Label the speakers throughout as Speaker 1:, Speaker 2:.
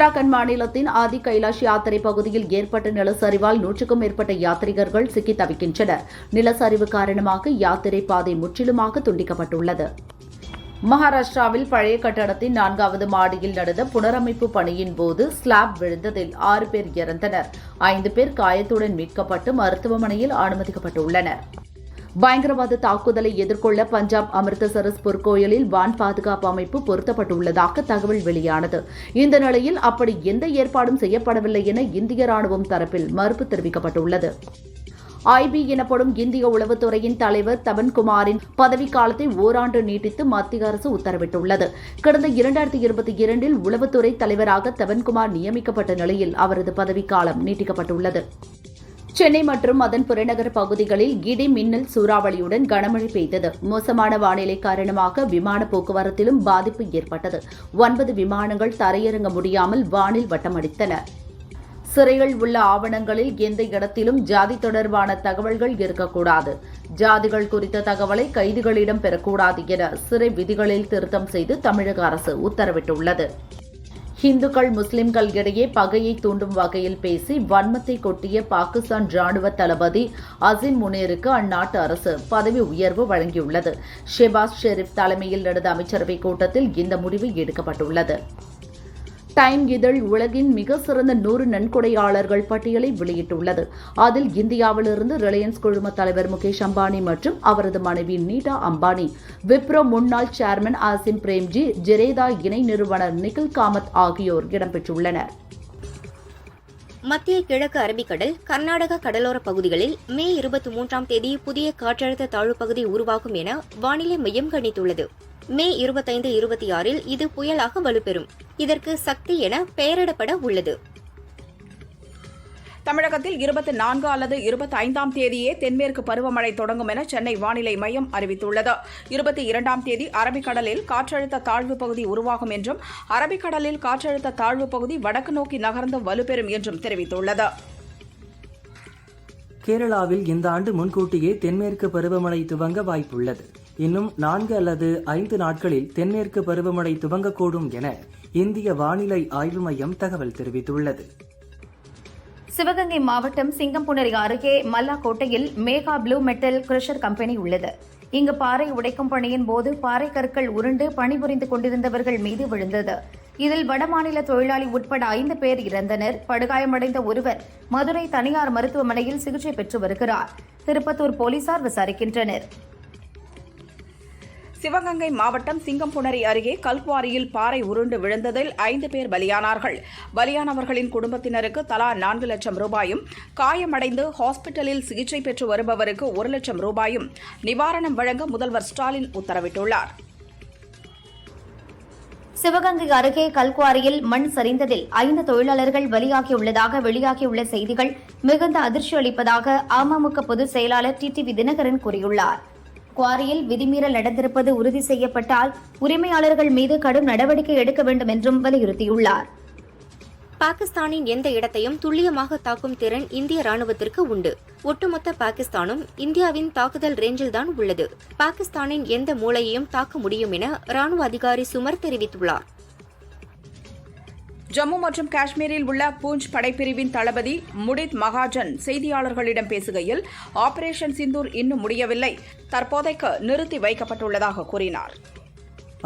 Speaker 1: உத்தராகண்ட் மாநிலத்தின் ஆதி கைலாஷ் யாத்திரை பகுதியில் ஏற்பட்ட நிலச்சரிவால் 100க்கும் மேற்பட்ட யாத்ரீகர்கள் சிக்கி தவிக்கின்றனர். நிலச்சரிவு காரணமாக யாத்திரை பாதை முற்றிலுமாக துண்டிக்கப்பட்டுள்ளது. மகாராஷ்டிராவில் பழைய கட்டடத்தின் 4வது மாடியில் நடந்த புனரமைப்பு பணியின் போது ஸ்லாப் விழுந்ததில் 6 பேர் இறந்தனர். 5 பேர் காயத்துடன் மீட்கப்பட்டு மருத்துவமனையில் அனுமதிக்கப்பட்டுள்ளனர். பயங்கரவாத தாக்குதலை எதிர்கொள்ள பஞ்சாப் அமிர்தசரஸ் பொற்கோயிலில் வான் பாதுகாப்பு அமைப்பு பொருத்தப்பட்டுள்ளதாக தகவல் வெளியானது. இந்த நிலையில் அப்படி எந்த ஏற்பாடும் செய்யப்படவில்லை என இந்திய ராணுவம் தரப்பில் மறுப்பு தெரிவிக்கப்பட்டுள்ளது. ஐபி எனப்படும் இந்திய உளவுத்துறையின் தலைவர் தபன்குமாரின் பதவிக்காலத்தை ஓராண்டு நீட்டித்து மத்திய அரசு உத்தரவிட்டுள்ளது. கடந்த 2022இல் உளவுத்துறை தலைவராக தபன்குமார் நியமிக்கப்பட்ட நிலையில் அவரது பதவிக்காலம் நீட்டிக்கப்பட்டுள்ளது. சென்னை மற்றும் அதன் புறநகர் பகுதிகளில் இடி மின்னல் சூறாவளியுடன் கனமழை பெய்தது. மோசமான வானிலை காரணமாக விமான போக்குவரத்திலும் பாதிப்பு ஏற்பட்டது. 9 விமானங்கள் தரையிறங்க முடியாமல் வானில் வட்டமடித்தன. சிறையில் உள்ள ஆவணங்களில் எந்த இடத்திலும் ஜாதி தொடர்பான தகவல்கள் இருக்கக்கூடாது. ஜாதிகள் குறித்த தகவலை கைதிகளிடம் பெறக்கூடாது என சிறை விதிகளில் திருத்தம் செய்து தமிழக அரசு உத்தரவிட்டுள்ளது. இந்துக்கள் முஸ்லிம்கள் இடையே பகையை தூண்டும் வகையில் பேசி வன்மத்தை கொட்டிய பாகிஸ்தான் ராணுவ தளபதி அசிம் முனீருக்கு அந்நாட்டு அரசு பதவி உயர்வு வழங்கியுள்ளது. ஷெபாஸ் ஷெரீப் தலைமையில் நடந்த அமைச்சரவைக் கூட்டத்தில் இந்த முடிவு எடுக்கப்பட்டுள்ளது. டைம் இதழ் உலகின் மிக சிறந்த 100 நன்கொடையாளர்கள் பட்டியலை வெளியிட்டுள்ளது. அதில் இந்தியாவிலிருந்து ரிலையன்ஸ் குழும தலைவர் முகேஷ் அம்பானி மற்றும் அவரது மனைவி நீதா அம்பானி, விப்ரோ முன்னாள் சேர்மன் ஆசிம் பிரேம்ஜி, ஜெரேதா இணை நிறுவனர் நிகில் காமத் ஆகியோர் இடம்பெற்றுள்ளனர்.
Speaker 2: மத்திய கிழக்கு அரபிக்கடல், கர்நாடக கடலோர பகுதிகளில் மே 23ஆம் தேதி புதிய காற்றழுத்த தாழ்வு பகுதி உருவாகும் என வானிலை மையம் கணித்துள்ளது. மே 25, 26இல் இது புயலாக வலுப்பெறும். இதற்கு சக்தி என பெயரிடப்பட உள்ளது.
Speaker 3: தமிழகத்தில் 24 அல்லது 25ஆம் தேதியே தென்மேற்கு பருவமழை தொடங்கும் என சென்னை வானிலை மையம் அறிவித்துள்ளது. 22ஆம் தேதி அரபிக்கடலில் காற்றழுத்த தாழ்வு பகுதி உருவாகும் என்றும் அரபிக்கடலில் காற்றழுத்த தாழ்வு பகுதி வடக்கு நோக்கி நகர்ந்து வலுப்பெறும் என்றும் தெரிவித்துள்ளது.
Speaker 4: கேரளாவில் இந்த ஆண்டு முன்கூட்டியே தென்மேற்கு பருவமழை துவங்க வாய்ப்புள்ளது. இன்னும் 4 அல்லது 5 நாட்களில் தென்மேற்கு பருவமழை துவங்கக்கூடும் என இந்திய வானிலை ஆய்வு மையம் தகவல் தெரிவித்துள்ளது.
Speaker 5: சிவகங்கை மாவட்டம் சிங்கம்புணரி அருகே மல்லாக்கோட்டையில் mega blue metal crusher company உள்ளது. இங்கு பாறை உடைக்கும் பணியின் போது பாறை கற்கள் உருண்டு பணிபுரிந்து கொண்டிருந்தவர்கள் மீது விழுந்தது. இதில் வடமாநில தொழிலாளி உட்பட 5 பேர் இறந்தனர். படுகாயமடைந்த ஒருவர் மதுரை தனியார் மருத்துவமனையில் சிகிச்சை பெற்று வருகிறார். திருப்பத்தூர் போலீசார் விசாரிக்கின்றனர்.
Speaker 3: சிவகங்கை மாவட்டம் சிங்கம்புணரி அருகே கல்குவாரியில் பாறை உருண்டு விழுந்ததில் 5 பேர் பலியானார்கள். பலியானவர்களின் குடும்பத்தினருக்கு தலா 4 லட்சம் ரூபாயும், காயமடைந்து ஹாஸ்பிட்டலில் சிகிச்சை பெற்று வருபவருக்கு 1 லட்சம் ரூபாயும் நிவாரணம் வழங்க முதல்வர் ஸ்டாலின் உத்தரவிட்டுள்ளார்.
Speaker 5: சிவகங்கை அருகே கல்குவாரியில் மண் சரிந்ததில் 5 தொழிலாளர்கள் பலியாகியுள்ளதாக வெளியாகியுள்ள செய்திகள் மிகுந்த அதிர்ச்சி அளிப்பதாக அமமுக பொதுச் செயலாளர் டிடிவி தினகரன் கூறியுள்ளார். குவாரியில் விதிமீறல் நடந்திருப்பது உறுதி செய்யப்பட்டால் உரிமையாளர்கள் மீது கடும் நடவடிக்கை எடுக்க வேண்டும் என்றும் வலியுறுத்தியுள்ளார்.
Speaker 2: பாகிஸ்தானின் எந்த இடத்தையும் துல்லியமாக தாக்கும் திறன் இந்திய ராணுவத்திற்கு உண்டு. ஒட்டுமொத்த பாகிஸ்தானும் இந்தியாவின் தாக்குதல் ரேஞ்சில்தான் உள்ளது. பாகிஸ்தானின் எந்த மூலையையும் தாக்க முடியும் என ராணுவ அதிகாரி சுமர் தெரிவித்துள்ளார்.
Speaker 3: ஜம்மு மற்றும் காஷ்மீரில் உள்ள பூஞ்ச் படைப்பிரிவின் தளபதி முடித் மகாஜன் செய்தியாளர்களிடம் பேசுகையில், ஆபரேஷன் சிந்தூர் இன்னும் முடியவில்லை, தற்போதைக்கு நிறுத்தி வைக்கப்பட்டுள்ளதாக கூறினார்.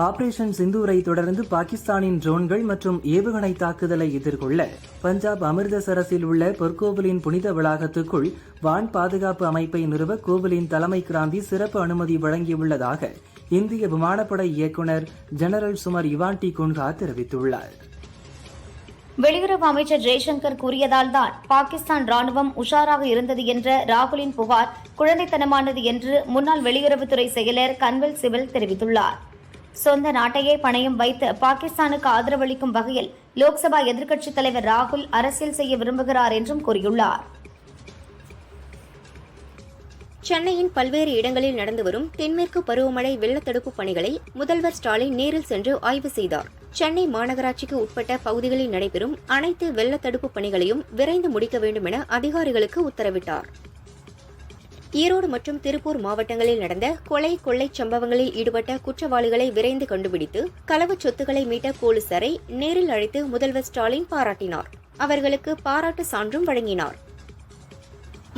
Speaker 4: ஆபரேஷன் சிந்தூரை தொடர்ந்து பாகிஸ்தானின் ட்ரோன்கள் மற்றும் ஏவுகணை தாக்குதலை எதிர்கொள்ள பஞ்சாப் அமிர்தசரஸில் உள்ள பொற்கோவிலின் புனித வளாகத்துக்குள் வான் பாதுகாப்பு அமைப்பை நிறுவ கோவிலின் தலைமை கிராந்தி சிறப்பு அனுமதி வழங்கியுள்ளதாக இந்திய விமானப்படை இயக்குநர் ஜெனரல் சுமர் இவான்டி குன்ஹா தெரிவித்துள்ளார்.
Speaker 5: வெளியுறவு அமைச்சர் ஜெய்சங்கர் கூறியதால் தான் பாகிஸ்தான் ராணுவம் உஷாராக இருந்தது என்ற ராகுலின் புகார் குழந்தைத்தனமானது என்று முன்னாள் வெளியுறவுத்துறை செயலர் கன்வல் சிபல் தெரிவித்துள்ளார். சொந்த நாட்டையே பணயம் வைத்து பாகிஸ்தானுக்கு ஆதரவளிக்கும் வகையில் லோக்சபா எதிர்க்கட்சித் தலைவர் ராகுல் அரசியல் செய்ய விரும்புகிறார் என்றும் கூறியுள்ளார்.
Speaker 2: சென்னையின் பல்வேறு இடங்களில் நடந்து வரும் தென்மேற்கு பருவமழை வெள்ளத்தடுப்பு பணிகளை முதல்வர் ஸ்டாலின் நேரில் சென்று ஆய்வு செய்தார். சென்னை மாநகராட்சிக்கு உட்பட்ட பகுதிகளில் நடைபெறும் அனைத்து வெள்ளத்தடுப்பு பணிகளையும் விரைந்து முடிக்க வேண்டும் என அதிகாரிகளுக்கு உத்தரவிட்டார். ஈரோடு மற்றும் திருப்பூர் மாவட்டங்களில் நடந்த கொலை கொள்ளைச் சம்பவங்களில் ஈடுபட்ட குற்றவாளிகளை விரைந்து கண்டுபிடித்து களவுச் சொத்துக்களை மீட்ட போலீசாரை நேரில் அழைத்து முதல்வர் ஸ்டாலின் பாராட்டினார். அவர்களுக்கு பாராட்டு சான்றும் வழங்கினார்.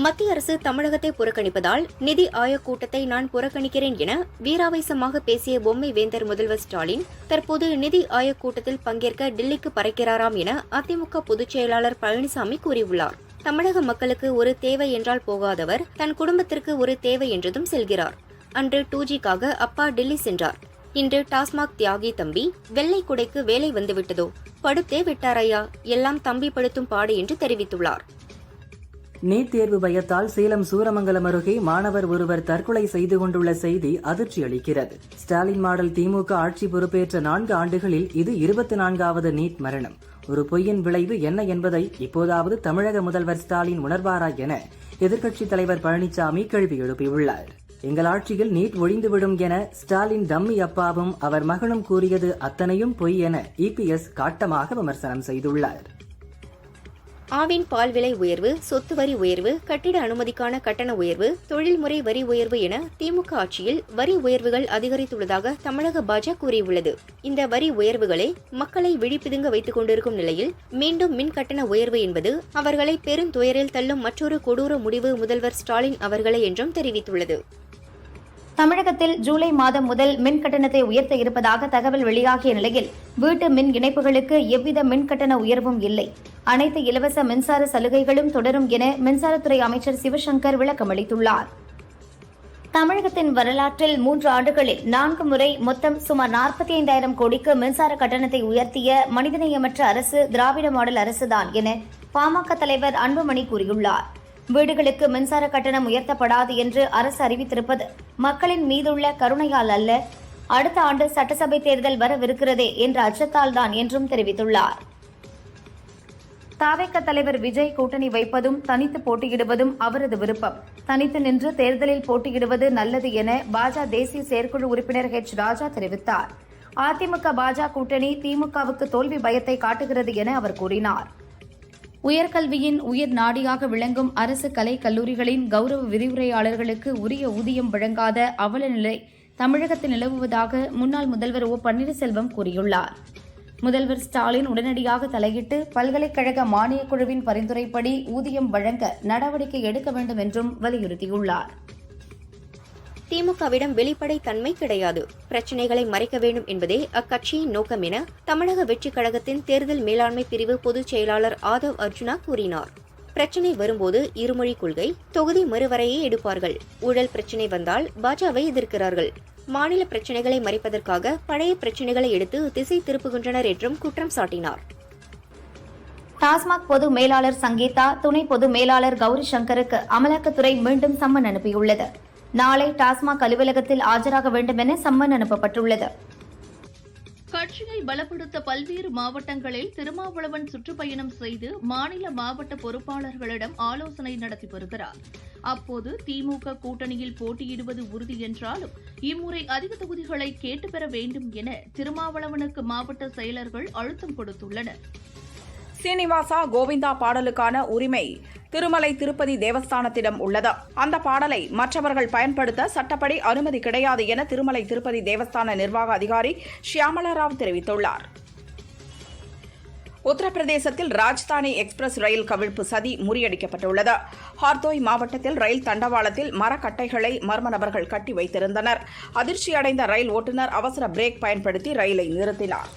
Speaker 2: மத்திய அரசு தமிழகத்தை புறக்கணிப்பதால் நிதி ஆயோக் கூட்டத்தை நான் புறக்கணிக்கிறேன் என வீராவேசமாக பேசிய பொம்மை வேந்தர் முதல்வர் ஸ்டாலின் தற்போது நிதி ஆயோக் கூட்டத்தில் பங்கேற்க டெல்லிக்கு பறக்கிறாராம் என அதிமுக பொதுச் செயலாளர் பழனிசாமி கூறியுள்ளார். தமிழக மக்களுக்கு ஒரு தேவை என்றால் போகாதவர் தன் குடும்பத்திற்கு ஒரு தேவை என்றதும் செல்கிறார். அன்று 2Gக்காக அப்பா டெல்லி சென்றார். இன்று டாஸ்மாக் தியாகி தம்பி வெள்ளை குடைக்கு வேலை வந்துவிட்டதோ, படுத்தே விட்டாரையா, எல்லாம் தம்பி படுத்தும் பாடு என்று தெரிவித்துள்ளார்.
Speaker 4: நீட் தேர்வு பயத்தால் சேலம் சூரமங்கலம் அருகே மாணவர் ஒருவர் தற்கொலை செய்து கொண்டுள்ள செய்தி அதிர்ச்சி அளிக்கிறது. ஸ்டாலின் மாடல் திமுக ஆட்சி பொறுப்பேற்ற 4 ஆண்டுகளில் இது 24வது நீட் மரணம். ஒரு பொய்யின் விளைவு என்ன என்பதை இப்போதாவது தமிழக முதல்வர் ஸ்டாலின் உணர்வாரா என எதிர்க்கட்சித் தலைவர் பழனிசாமி கேள்வி எழுப்பியுள்ளார். எங்கள் ஆட்சியில் நீட் ஒழிந்துவிடும் என ஸ்டாலின் டம்மி அப்பாவும் அவர் மகனும் கூறியது அத்தனையும் பொய் என இபிஎஸ் காட்டமாக விமர்சனம் செய்துள்ளார்.
Speaker 2: ஆவின் பால் விலை உயர்வு, சொத்து வரி உயர்வு, கட்டிட அனுமதிக்கான கட்டண உயர்வு, தொழில்முறை வரி உயர்வு என திமுக ஆட்சியில் வரி உயர்வுகள் அதிகரித்துள்ளதாக தமிழக பாஜக கூறியுள்ளது. இந்த வரி உயர்வுகளை மக்களை விழிப்பிதுங்க வைத்துக் கொண்டிருக்கும் நிலையில் மீண்டும் மின் கட்டண உயர்வு என்பது அவர்களை பெருந்துயரில் தள்ளும் மற்றொரு கொடூர முடிவு முதல்வர் ஸ்டாலின் அவர்களே என்றும் தெரிவித்துள்ளது.
Speaker 5: தமிழகத்தில் ஜூலை மாதம் முதல் மின் கட்டணத்தை உயர்த்த இருப்பதாக தகவல் வெளியாகிய நிலையில் வீட்டு மின் இணைப்புகளுக்கு எவ்வித மின் கட்டண உயர்வும் இல்லை, அனைத்து இலவச மின்சார சலுகைகளும் தொடரும் என மின்சாரத்துறை அமைச்சர் சிவசங்கர் விளக்கமளித்துள்ளார். தமிழகத்தின் வரலாற்றில் 3 ஆண்டுகளில் 4 முறை மொத்தம் சுமார் 45,000 கோடிக்கு மின்சார கட்டணத்தை உயர்த்திய மனிதநேயமற்ற அரசு திராவிட மாடல் அரசுதான் என பாமக தலைவர் அன்புமணி கூறியுள்ளார். வீடுகளுக்கு மின்சார கட்டணம் உயர்த்தப்படாது என்று அரசு அறிவித்திருப்பது மக்களின் மீதுள்ள கருணையால் அல்ல, அடுத்த ஆண்டு சட்டசபை தேர்தல் வரவிருக்கிறதே என்ற அச்சத்தால் தான் என்றும் தெரிவித்துள்ளார். தவிக தலைவர் விஜய் கூட்டணி வைப்பதும் தனித்து போட்டியிடுவதும் அவரது விருப்பம். தனித்து நின்று தேர்தலில் போட்டியிடுவது நல்லது என பாஜக தேசிய செயற்குழு உறுப்பினர் H. ராஜா தெரிவித்தார். அதிமுக பாஜக கூட்டணி திமுகவுக்கு தோல்வி பயத்தை காட்டுகிறது என அவர் கூறினார். உயர்கல்வியின் உயர் நாடியாக விளங்கும் அரசு கலை கல்லூரிகளின் கௌரவ விரிவுரையாளர்களுக்கு உரிய ஊதியம் வழங்காத அவல நிலை தமிழகத்தில் நிலவுவதாக முன்னாள் முதல்வர் O. பன்னீர்செல்வம் கூறியுள்ளார். முதல்வர் ஸ்டாலின் உடனடியாக தலையிட்டு பல்கலைக்கழக மானியக் குழுவின் பரிந்துரைப்படி ஊதியம் வழங்க நடவடிக்கை எடுக்க வேண்டும் என்றும் வலியுறுத்தியுள்ளார்.
Speaker 2: திமுகவிடம் வெளிப்படைத்தன்மை கிடையாது, பிரச்சினைகளை மறைக்க வேண்டும் என்பதே அக்கட்சியின் நோக்கம் என தமிழக வெற்றிக் கழகத்தின் தேர்தல் மேலாண்மை பிரிவு பொதுச் செயலாளர் ஆதவ் அர்ஜுனா கூறினார். பிரச்சினை வரும்போது இருமொழி கொள்கை, தொகுதி மறுவரையை எடுப்பார்கள். ஊழல் பிரச்சினை வந்தால் பாஜகவை எதிர்க்கிறார்கள். மாநில பிரச்சினைகளை மறைப்பதற்காக பழைய பிரச்சினைகளை எடுத்து திசை திருப்புகின்றனர் என்றும் குற்றம் சாட்டினார்.
Speaker 5: டாஸ்மாக் பொது மேலாளர் சங்கீதா, துணை பொது மேலாளர் கௌரி சங்கருக்கு அமலாக்கத்துறை மீண்டும் சம்மன் அனுப்பியுள்ளது. நாளை டாஸ்மாக் அலுவலகத்தில் ஆஜராக வேண்டும் என சம்மன் அனுப்பப்பட்டுள்ளது.
Speaker 6: கட்சியை பலப்படுத்த பல்வேறு மாவட்டங்களில் திருமாவளவன் சுற்றுப்பயணம் செய்து மாநில மாவட்ட பொறுப்பாளர்களிடம் ஆலோசனை நடத்தி வருகிறார். அப்போது திமுக கூட்டணியில் போட்டியிடுவது உறுதி என்றாலும் இம்முறை அதிக தொகுதிகளை கேட்டுப் பெற வேண்டும் என திருமாவளவனுக்கு மாவட்ட செயலர்கள் அழுத்தம் கொடுத்துள்ளனர்.
Speaker 3: சீனிவாசா கோவிந்தா பாடலுக்கான உரிமை திருமலை திருப்பதி தேவஸ்தானத்திடம் உள்ளது. அந்த பாடலை மற்றவர்கள் பயன்படுத்த சட்டப்படி அனுமதி கிடையாது என திருமலை திருப்பதி தேவஸ்தான நிர்வாக அதிகாரி ஷியாமலா ராவ் தெரிவித்துள்ளார். உத்தரப்பிரதேசத்தில் ராஜ்தானி எக்ஸ்பிரஸ் ரயில் கவிழ்ப்பு சதி முறியடிக்கப்பட்டுள்ளது. ஹார்தோய் மாவட்டத்தில் ரயில் தண்டவாளத்தில் மரக்கட்டைகளை மர்ம நபர்கள் கட்டி வைத்திருந்தனர். அதிர்ச்சியடைந்த ரயில் ஓட்டுநர் அவசர பிரேக் பயன்படுத்தி ரயிலை நிறுத்தினார்.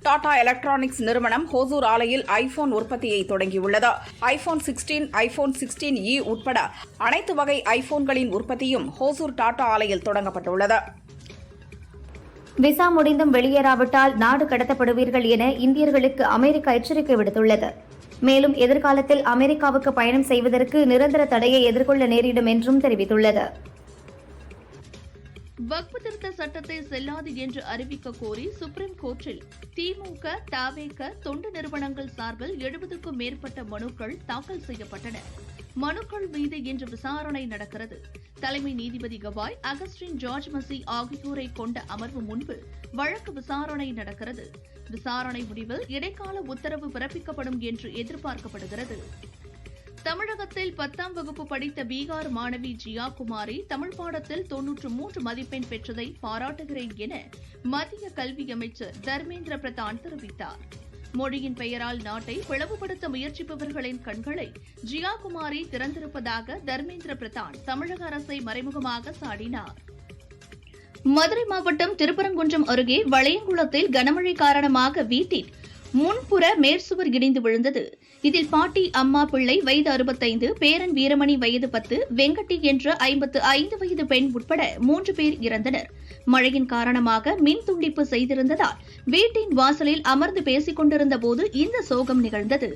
Speaker 3: டாடா எலக்ட்ரானிக்ஸ் நிறுவனம் ஹோசூர் ஆலையில் ஐபோன் உற்பத்தியை தொடங்கியுள்ளது. ஐபோன் 16, ஐபோன் 16E உட்பட அனைத்து வகை ஐபோன்களின் உற்பத்தியும் ஹோசூர் டாடா ஆலையில் தொடங்கப்பட்டுள்ளது.
Speaker 5: விசா முடிந்தும் வெளியேறாவிட்டால் நாடு கடத்தப்படுவீர்கள் என இந்தியர்களுக்கு அமெரிக்கா எச்சரிக்கை விடுத்துள்ளது. மேலும் எதிர்காலத்தில் அமெரிக்காவுக்கு பயணம் செய்வதற்கு நிரந்தர தடையை எதிர்கொள்ள நேரிடும் என்றும் தெரிவித்துள்ளது.
Speaker 6: வக்ஃபு திருத்த சட்டத்தை செல்லாது என்று அறிவிக்க கோரி சுப்ரீம் கோர்ட்டில் திமுக, தவிக தொண்டு நிறுவனங்கள் சார்பில் 70க்கும் மேற்பட்ட மனுக்கள் தாக்கல் செய்யப்பட்டன. மனுக்கள் மீது இன்று விசாரணை நடக்கிறது. தலைமை நீதிபதி கவாய், அகஸ்டின் ஜார்ஜ் மசி ஆகியோரை கொண்ட அமர்வு முன்பு வழக்கு விசாரணை நடக்கிறது. விசாரணை முடிவில் இடைக்கால உத்தரவு பிறப்பிக்கப்படும் என்று எதிர்பார்க்கப்படுகிறது. தமிழகத்தில் 10ஆம் வகுப்பு படித்த பீகார் மாணவி ஜியா குமாரி தமிழ் பாடத்தில் 93 மதிப்பெண் பெற்றதை பாராட்டுகிறேன் என மத்திய கல்வி அமைச்சர் தர்மேந்திர பிரதான் தெரிவித்தார். மொழியின் பெயரால் நாட்டை பிளவுபடுத்த முயற்சிப்பவர்களின் கண்களை ஜியா குமாரி திறந்திருப்பதாக தர்மேந்திர பிரதான் தமிழக அரசை மறைமுகமாக சாடினார். மதுரை மாவட்டம் திருப்பரங்குன்றம் அருகே வளையங்குளத்தில் கனமழை காரணமாக வீட்டின் முன்புற மேற்சுவர் இடிந்து விழுந்தது. இதில் பாட்டி அம்மா பிள்ளை வயது 65, பேரன் வீரமணி வயது 10, வெங்கட்டி என்ற 55 வயது பெண் உட்பட 3 பேர் இறந்தனர். மழையின் காரணமாக மின் துண்டிப்பு செய்திருந்ததால் வீட்டின் வாசலில் அமர்ந்து பேசிக் கொண்டிருந்த போது இந்த சோகம் நிகழ்ந்தது.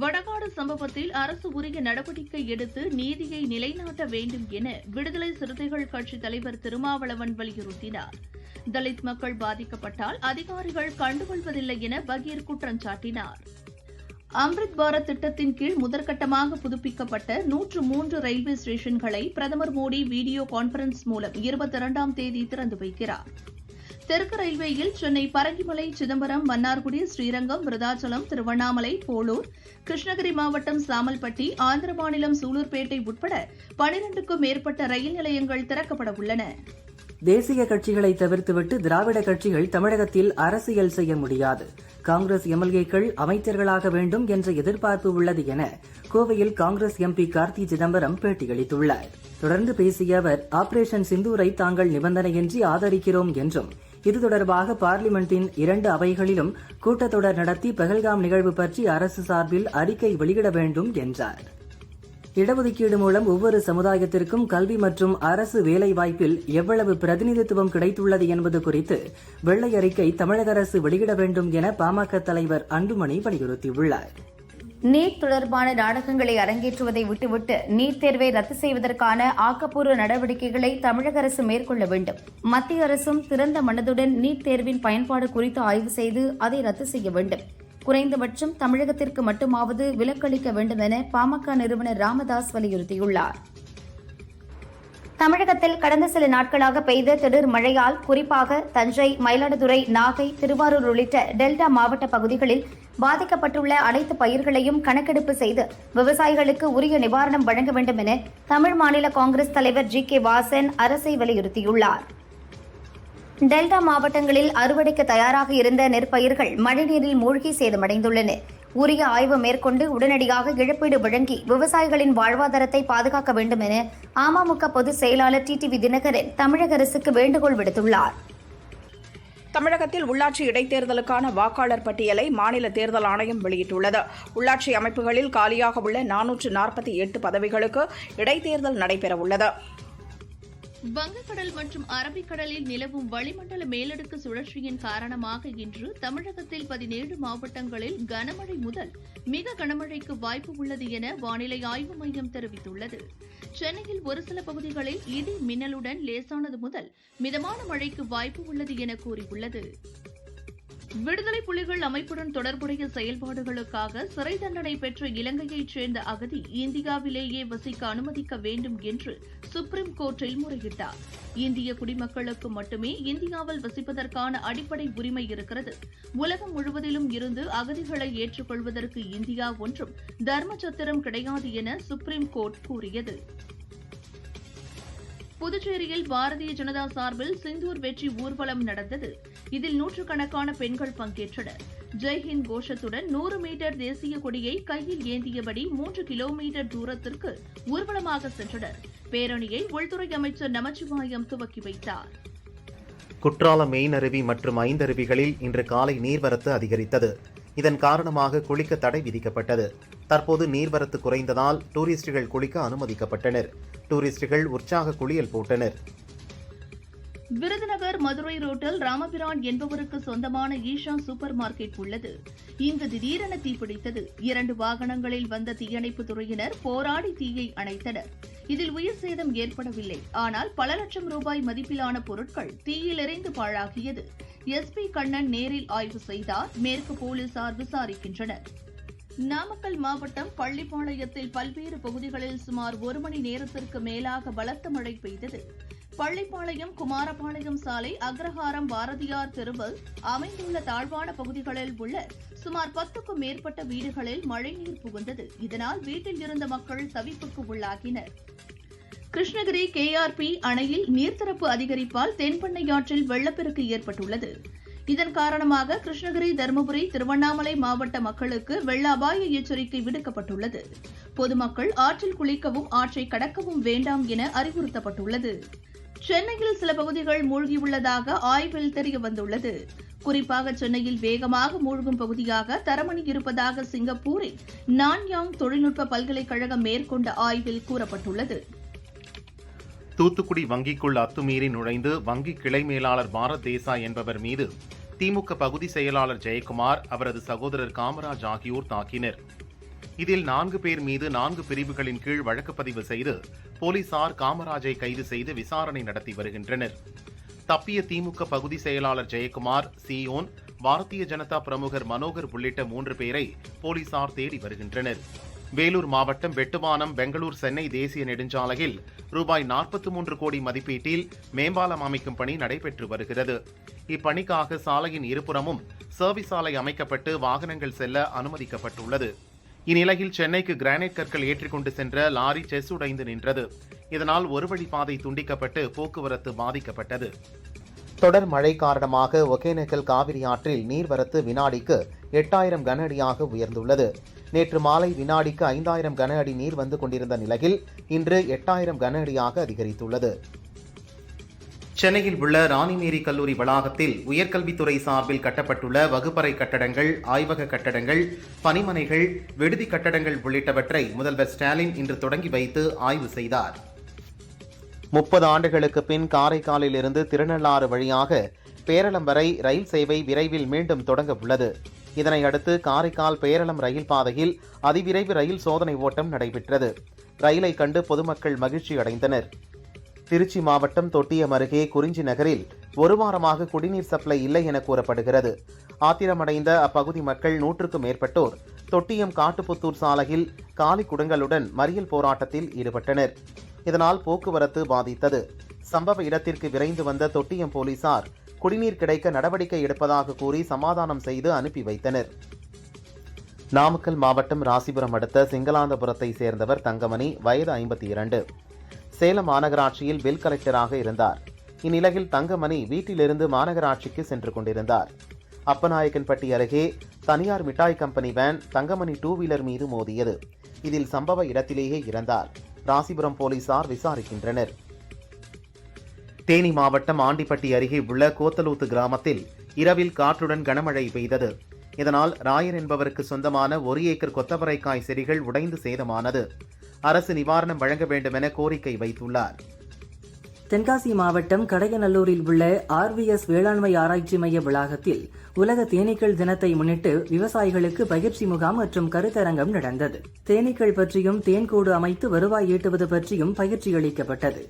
Speaker 6: வடகாடு சம்பவத்தில் அரசு உரிய நடவடிக்கை எடுத்து நீதியை நிலைநாட்ட வேண்டும் என விடுதலை சிறுத்தைகள் கட்சித் தலைவர் திருமாவளவன் வலியுறுத்தினார். தலித் மக்கள் பாதிக்கப்பட்டால் அதிகாரிகள் கண்டுகொள்வதில்லை என பகீர் குற்றம் சாட்டினார். அம்ரித் பாரத் திட்டத்தின் கீழ் முதற்கட்டமாக புதுப்பிக்கப்பட்ட 103 ரயில்வே ஸ்டேஷன்களை பிரதமர் மோடி வீடியோ கான்பரன்ஸ் மூலம் 22ஆம் தேதி திறந்து வைக்கிறார். தெற்கு ரயில்வேயில் சென்னை பரங்கிமலை, சிதம்பரம், மன்னார்குடி, ஸ்ரீரங்கம், விருதாச்சலம், திருவண்ணாமலை, போளூர், கிருஷ்ணகிரி மாவட்டம் சாமல்பட்டி, ஆந்திர மாநிலம் சூலூர்பேட்டை உட்பட 12க்கும் மேற்பட்ட ரயில் நிலையங்கள் திறக்கப்பட உள்ளன.
Speaker 4: தேசிய கட்சிகளை தவிர்த்துவிட்டு திராவிட கட்சிகள் தமிழகத்தில் அரசியல் செய்ய முடியாது. காங்கிரஸ் எம்எல்ஏக்கள் அமைச்சர்களாக வேண்டும் என்ற எதிர்பார்ப்பு உள்ளது என கோவையில் காங்கிரஸ் எம்பி கார்த்தி சிதம்பரம் பேட்டியளித்துள்ளார். தொடர்ந்து பேசிய அவர், ஆபரேஷன் சிந்தூரை தாங்கள் நிபந்தனையின்றி ஆதரிக்கிறோம் என்றும், இது தொடர்பாக பார்லிமெண்டின் 2 அவைகளிலும் கூட்டத்தொடர் நடத்தி பஹல்காம் நிகழ்வு பற்றி அரசு சார்பில் அறிக்கை வெளியிட வேண்டும் என்றார். இடஒதுக்கீடு மூலம் ஒவ்வொரு சமுதாயத்திற்கும் கல்வி மற்றும் அரசு வேலைவாய்ப்பில் எவ்வளவு பிரதிநிதித்துவம் கிடைத்துள்ளது என்பது குறித்து வெள்ளை அறிக்கை தமிழக அரசு வெளியிட வேண்டும் என பாமக தலைவர் அன்புமணி வலியுறுத்தியுள்ளார்.
Speaker 5: நீட் தொடர்பான நாடகங்களை அரங்கேற்றுவதை விட்டுவிட்டு நீட் தேர்வை ரத்து செய்வதற்கான ஆக்கப்பூர்வ நடவடிக்கைகளை தமிழக அரசு மேற்கொள்ள வேண்டும். மத்திய அரசும் திறந்த மனதுடன் நீட் தேர்வின் பயன்பாடு குறித்து ஆய்வு செய்து அதை ரத்து செய்ய வேண்டும். குறைந்தபட்சம் தமிழகத்திற்கு மட்டுமாவது விலக்களிக்க வேண்டும் என பாமக நிறுவனர் ராமதாஸ் வலியுறுத்தியுள்ளார். தமிழகத்தில் கடந்த சில நாட்களாக பெய்த திடீர் மழையால் குறிப்பாக தஞ்சை, மயிலாடுதுறை, நாகை, திருவாரூர் உள்ளிட்ட டெல்டா மாவட்ட பகுதிகளில் பாதிக்கப்பட்டுள்ள அனைத்து பயிர்களையும் கணக்கெடுப்பு செய்து விவசாயிகளுக்கு உரிய நிவாரணம் வழங்க வேண்டும் என தமிழ் மாநில காங்கிரஸ் தலைவர் ஜி.கே. வாசன் அரசை வலியுறுத்தியுள்ளார். டெல்டா மாவட்டங்களில் அறுவடைக்கு தயாராக இருந்த நெற்பயிர்கள் மழைநீரில் மூழ்கி சேதமடைந்துள்ளன. உரிய ஆய்வு மேற்கொண்டு உடனடியாக இழப்பீடு வழங்கி விவசாயிகளின் வாழ்வாதாரத்தை பாதுகாக்க வேண்டும் என அமமுக பொதுச் செயலாளர் டிடிவி தினகரன் தமிழக அரசுக்கு வேண்டுகோள் விடுத்துள்ளார்.
Speaker 3: தமிழகத்தில் உள்ளாட்சி இடைத்தேர்தலுக்கான வாக்காளர் பட்டியலை மாநில தேர்தல் ஆணையம் வெளியிட்டுள்ளது. உள்ளாட்சி அமைப்புகளில் காலியாக உள்ள 448 பதவிகளுக்கு இடைத்தேர்தல் நடைபெறவுள்ளது.
Speaker 6: வங்கக்கடல் மற்றும் அரபிக்கடலில் நிலவும் வளிமண்டல மேலடுக்கு சுழற்சியின் காரணமாக இன்று தமிழகத்தில் 17 மாவட்டங்களில் கனமழை முதல் மிக கனமழைக்கு வாய்ப்பு உள்ளது என வானிலை ஆய்வு மையம் தெரிவித்துள்ளது. சென்னையில் ஒரு சில பகுதிகளில் இடி மின்னலுடன் லேசானது முதல் மிதமான மழைக்கு வாய்ப்பு உள்ளது என கூறியுள்ளது. விடுதலை புலிகள் அமைப்புடன் தொடர்புடைய செயல்பாடுகளுக்காக சிறை தண்டனை பெற்ற இலங்கையைச் சேர்ந்த அகதி இந்தியாவிலேயே வசிக்க அனுமதிக்க வேண்டும் என்று சுப்ரீம் கோர்ட்டில் முறையிட்டார். இந்திய குடிமக்களுக்கு மட்டுமே இந்தியாவில் வசிப்பதற்கான அடிப்படை உரிமை இருக்கிறது. உலகம் முழுவதிலும் இருந்து அகதிகளை ஏற்றுக்கொள்வதற்கு இந்தியா ஒன்றும் தர்மச்சத்திரம் கிடையாது என சுப்ரீம் கோர்ட் கூறியது. புதுச்சேரியில் பாரதிய ஜனதா சார்பில் சிந்தூர் வெற்றி ஊர்வலம் நடந்தது. இதில் நூற்றுக்கணக்கான பெண்கள் பங்கேற்றனர். ஜெய்ஹிந்த் கோஷத்துடன் 100 மீட்டர் தேசிய கொடியை கையில் ஏந்தியபடி 3 கிலோமீட்டர் தூரத்திற்கு ஊர்வலமாக சென்றனர். பேரணியை உள்துறை அமைச்சர் நமச்சிவாயம் துவக்கி வைத்தார்.
Speaker 7: குற்றாலம் மெயினருவி மற்றும் 5 அருவிகளில் இன்று காலை நீர்வரத்து அதிகரித்தது. இதன் காரணமாக குளிக்க தடை விதிக்கப்பட்டது. தற்போது நீர்வரத்து குறைந்ததால் டூரிஸ்டுகள் குளிக்க அனுமதிக்கப்பட்டனர். டூரிஸ்டுகள் உற்சாக குளியல் போட்டனர்.
Speaker 6: விருதுநகர் மதுரை ரோட்டில் ராமபிரான் என்பவருக்கு சொந்தமான ஈஷா சூப்பர் மார்க்கெட் உள்ளது. இங்கு திடீரென தீப்பிடித்தது. 2 வாகனங்களில் வந்த தீயணைப்பு துறையினர் போராடி தீயை அணைத்தனர். இதில் உயிர் சேதம் ஏற்படவில்லை. ஆனால் பல லட்சம் ரூபாய் மதிப்பிலான பொருட்கள் தீயில் எரிந்து பாழாகியது. எஸ்பி கண்ணன் நேரில் ஆய்வு செய்தார். மேற்கு போலீசார் விசாரிக்கின்றனர். நாமக்கல் மாவட்டம் பள்ளிப்பாளையத்தில் பல்வேறு பகுதிகளில் சுமார் 1 மணி நேரத்திற்கு மேலாக பலத்த மழை பெய்தது. பள்ளிப்பாளையம், குமாரபாளையம் சாலை, அக்ரஹாரம், பாரதியார் தெருவில் அமைந்துள்ள தாழ்வான பகுதிகளில் உள்ள சுமார் 10க்கும் மேற்பட்ட வீடுகளில் மழைநீர் புகுந்தது. இதனால் வீட்டில் இருந்த மக்கள் தவிப்புக்கு உள்ளாகினர். கிருஷ்ணகிரி KRP அணையில் நீர்த்திறப்பு அதிகரிப்பால் தென்பெண்ணையாற்றில் வெள்ளப்பெருக்கு ஏற்பட்டுள்ளது. இதன் காரணமாக கிருஷ்ணகிரி, தருமபுரி, திருவண்ணாமலை மாவட்ட மக்களுக்கு வெள்ள அபாய எச்சரிக்கை விடுக்கப்பட்டுள்ளது. பொதுமக்கள் ஆற்றில் குளிக்கவும் ஆற்றை கடக்கவும் வேண்டாம் என அறிவுறுத்தப்பட்டுள்ளது. சென்னையில் சில பகுதிகள் மூழ்கியுள்ளதாக ஆய்வில் தெரியவந்துள்ளது. குறிப்பாக சென்னையில் வேகமாக மூழ்கும் பகுதியாக தரமணி இருப்பதாக சிங்கப்பூரின் நான்யாங் தொழில்நுட்ப பல்கலைக்கழகம் மேற்கொண்ட ஆய்வில் கூறப்பட்டுள்ளது.
Speaker 7: தூத்துக்குடி வங்கிக்குள் அத்துமீறி நுழைந்து வங்கி கிளை மேலாளர் பாரத் தேசாய் என்பவர் மீது திமுக பகுதி செயலாளர் ஜெயக்குமார், அவரது சகோதரர் காமராஜ் ஆகியோர் தாக்கினர். இதில் 4 பேர் மீது 4 பிரிவுகளின் கீழ் வழக்கு பதிவு செய்து போலீசார் காமராஜை கைது செய்து விசாரணை நடத்தி வருகின்றனர். தப்பிய திமுக பகுதி செயலாளர் ஜெயக்குமார், சியோன், பாரதிய ஜனதா பிரமுகர் மனோகர் உள்ளிட்ட 3 பேரை போலீசார் தேடி வருகின்றனர். வேலூர் மாவட்டம் வெட்டுவானம் பெங்களூர் சென்னை தேசிய நெடுஞ்சாலையில் ரூபாய் 43 கோடி மதிப்பீட்டில் மேம்பாலம் அமைக்கும் பணி நடைபெற்று வருகிறது. இப்பணிக்காக சாலையின் இருபுறமும் சர்வீஸ் சாலை அமைக்கப்பட்டு வாகனங்கள் செல்ல அனுமதிக்கப்பட்டுள்ளது. இந்நிலையில் சென்னைக்கு கிரானைட் கற்கள் ஏற்றிக்கொண்டு சென்ற லாரி செஸ் உடைந்து நின்றது. இதனால் ஒரு வழி பாதை துண்டிக்கப்பட்டு போக்குவரத்து பாதிக்கப்பட்டது. தொடர் மழை காரணமாக ஒகேனக்கல் காவிரி ஆற்றில் நீர்வரத்து வினாடிக்கு 8000 கன அடியாக உயர்ந்துள்ளது. நேற்று மாலை வினாடிக்கு 5000 கன அடி நீர் வந்து கொண்டிருந்த நிலையில் இன்று 8000 கன அடியாக அதிகரித்துள்ளது. சென்னையில் உள்ள ராணிமேரி கல்லூரி வளாகத்தில் உயர்கல்வித்துறை சார்பில் கட்டப்பட்டுள்ள வகுப்பறை கட்டடங்கள், ஆய்வக கட்டடங்கள், பணிமனைகள், விடுதி கட்டடங்கள் உள்ளிட்டவற்றை முதல்வர் ஸ்டாலின் இன்று தொடங்கி வைத்து ஆய்வு செய்தார். 30 ஆண்டுகளுக்கு பின் காரைக்காலில் இருந்து திருநள்ளாறு வழியாக பேரளம் வரை ரயில் சேவை விரைவில் மீண்டும் தொடங்க உள்ளது. இதனையடுத்து காரைக்கால் பேரளம் ரயில் பாதையில் அதிவிரைவு ரயில் சோதனை ஓட்டம் நடைபெற்றது. ரயிலை கண்டு பொதுமக்கள் மகிழ்ச்சி அடைந்தனர். திருச்சி மாவட்டம் தொட்டியம் அருகே குறிஞ்சி நகரில் 1 வாரமாக குடிநீர் சப்ளை இல்லை என கூறப்படுகிறது. ஆத்திரமடைந்த அப்பகுதி மக்கள் 100க்கும் மேற்பட்டோர் தொட்டியம் காட்டுப்புத்தூர் சாலையில் காலி குடங்களுடன் மறியல் போராட்டத்தில் ஈடுபட்டனர். இதனால் போக்குவரத்து பாதித்தது. சம்பவ இடத்திற்கு விரைந்து வந்த தொட்டியம் போலீசார் குடிநீர் கிடைக்க நடவடிக்கை எடுப்பதாக கூறி சமாதானம் செய்து அனுப்பி வைத்தனர். நாமக்கல் மாவட்டம் ராசிபுரம் அடுத்த சிங்களாந்தபுரத்தை சேர்ந்தவர் தங்கமணி, வயது 52. சேலம் மாநகராட்சியில் பில் கலெக்டராக இருந்தார். இந்நிலையில் தங்கமணி வீட்டிலிருந்து மாநகராட்சிக்கு சென்று கொண்டிருந்தார். அப்பநாயக்கன்பட்டி அருகே தனியார் மிட்டாய் கம்பெனி வேன் தங்கமணி 2 வீலர் மீது மோதியது. இதில் சம்பவ இடத்திலேயே இறந்தார். ராசிபுரம் போலீசார் விசாரிக்கின்றனர். தேனி மாவட்டம் ஆண்டிப்பட்டி அருகே உள்ள கோத்தலூத்து கிராமத்தில் இரவில் காற்றுடன் கனமழை பெய்தது. இதனால் ராயர் என்பவருக்கு சொந்தமான 1 ஏக்கர் கொத்தவரைக்காய் செடிகள் உடைந்து சேதமானது. அரசு நிவாரணம் வழங்க வேண்டும் என கோரிக்கை வைத்துள்ளார்.
Speaker 4: தென்காசி மாவட்டம் கடையநல்லூரில் உள்ள RVS வேளாண்மை ஆராய்ச்சி மைய வளாகத்தில் உலக தேனீக்கள் தினத்தை முன்னிட்டு விவசாயிகளுக்கு பயிற்சி முகாம் மற்றும் கருத்தரங்கம் நடந்தது. தேனீக்கள் பற்றியும் தேன்கூடு அமைத்து வருவாய் ஈட்டுவது பற்றியும் பயிற்சி அளிக்கப்பட்டது.